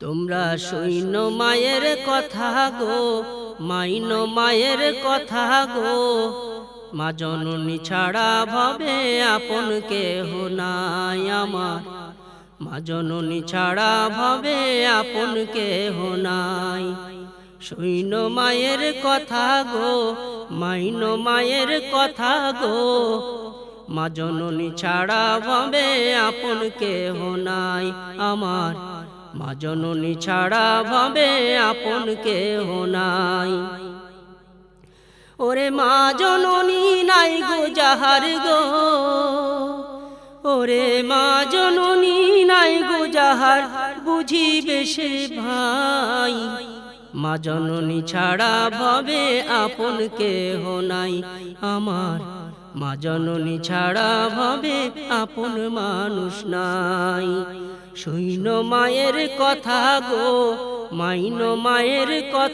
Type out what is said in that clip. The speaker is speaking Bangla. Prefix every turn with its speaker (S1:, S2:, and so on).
S1: তোমরা শৈন মায়ের কথা গো, মাইন মায়ের কথা গো। মা জননী ছাড়া ভবে আপন কেহ নাই আমার, মা জননী ছাড়া ভবে আপন কেহ নাই। শৈন মায়ের কথা গো, মাইন মায়ের কথা গো। মা জননী ছাড়া ভবে আপন কেহ নাই আমার, মা জননী ছাড়া ভবে আপন কেহ নাই। ওরে মা জননী নাই গো যাহার গো, ওরে মা জননী নাই গো যাহার, বুঝিবে সে ভাই। মা জননী ছাড়া ভবে আপন কেহ নাই আমার, মা জননী ছাড়া ভবে আপন মানুষ নাই। শৈন মায়ের কথা গো, মাইন মায়ের কথা।